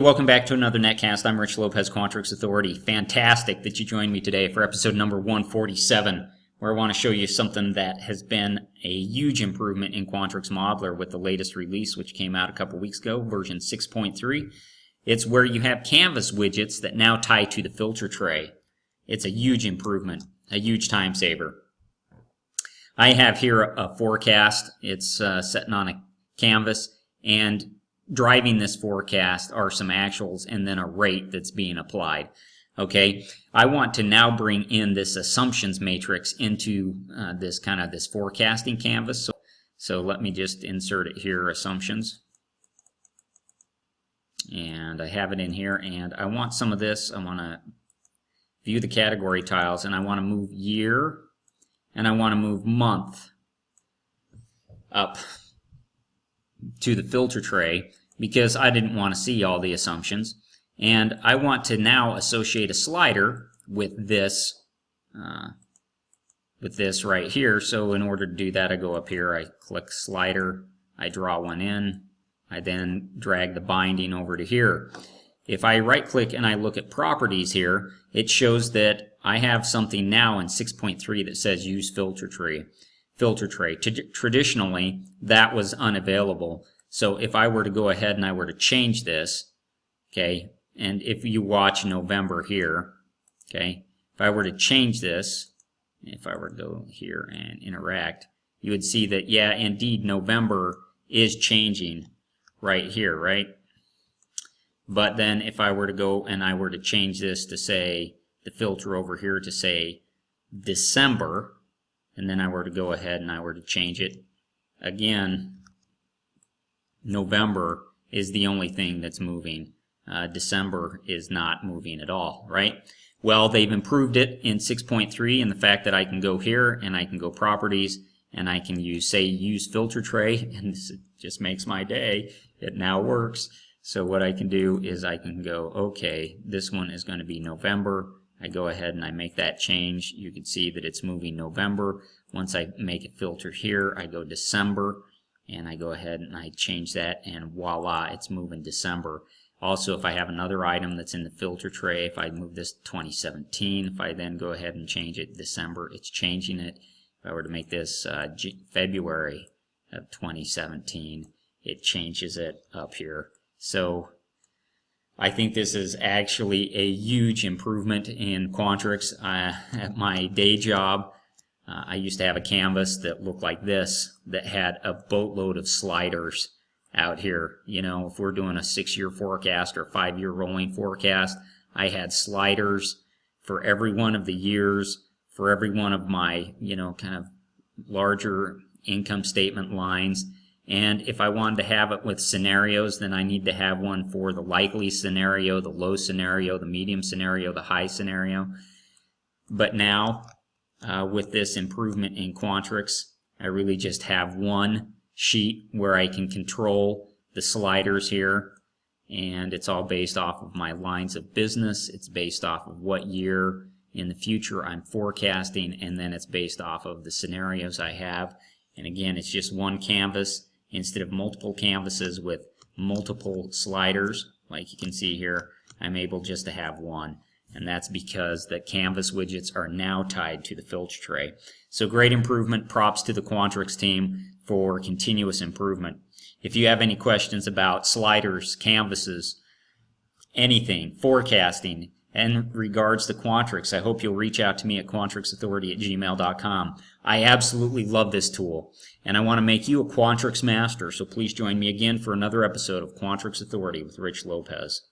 Welcome back to another Netcast. I'm Rich Lopez, Quantrix Authority. Fantastic that you joined me today for episode number 147, where I want to show you something that has been a huge improvement in Quantrix Modeler with the latest release, which came out a couple weeks ago, version 6.3. It's where you have Canvas widgets that now tie to the filter tray. It's a huge improvement, a huge time saver. I have here a forecast. It's setting on a canvas, and driving this forecast are some actuals and then a rate that's being applied. Okay, I want to now bring in this assumptions matrix into this forecasting canvas. So let me just insert it here, assumptions. And I have it in here, and I want some of this. I want to view the category tiles, and I want to move year, and I want to move month up to the filter tray, because I didn't want to see all the assumptions. And I want to now associate a slider with this right here. So in order to do that, I go up here, I click slider, I draw one in, I then drag the binding over to here. If I right click and I look at properties here, it shows that I have something now in 6.3 that says use filter tray. Traditionally, that was unavailable. So if I were to go ahead and I were to change this, okay, and if you watch November here, okay, if I were to change this, if I were to go here and interact, you would see that, yeah, indeed, November is changing right here, right? But then if I were to go and I were to change this to say, the filter over here to say December, and then I were to go ahead and I were to change it, again, November is the only thing that's moving. December is not moving at all, right? Well, they've improved it in 6.3 in the fact that I can go here and I can go properties and I can use filter tray, and this just makes my day. It now works. So what I can do is I can go, okay, this one is going to be November. I go ahead and I make that change. You can see that it's moving November. Once I make a filter here, I go December. And I go ahead and I change that, and voila, it's moving December. Also, if I have another item that's in the filter tray, if I move this to 2017, if I then go ahead and change it December, it's changing it. If I were to make this February of 2017, it changes it up here. So I think this is actually a huge improvement in Quantrix. At my day job, I used to have a canvas that looked like this, that had a boatload of sliders out here. You know, if we're doing a 6-year forecast or 5-year rolling forecast, I had sliders for every one of the years, for every one of my, kind of larger income statement lines. And if I wanted to have it with scenarios, then I need to have one for the likely scenario, the low scenario, the medium scenario, the high scenario. But now, with this improvement in Quantrix, I really just have one sheet where I can control the sliders here, and it's all based off of my lines of business. It's based off of what year in the future I'm forecasting, and then it's based off of the scenarios I have. And again, it's just one canvas instead of multiple canvases with multiple sliders. Like you can see here, I'm able just to have one. And that's because the Canvas widgets are now tied to the filter tray. So great improvement. Props to the Quantrix team for continuous improvement. If you have any questions about sliders, canvases, anything, forecasting, in regards to Quantrix, I hope you'll reach out to me at quantrixauthority@gmail.com. I absolutely love this tool, and I want to make you a Quantrix master, so please join me again for another episode of Quantrix Authority with Rich Lopez.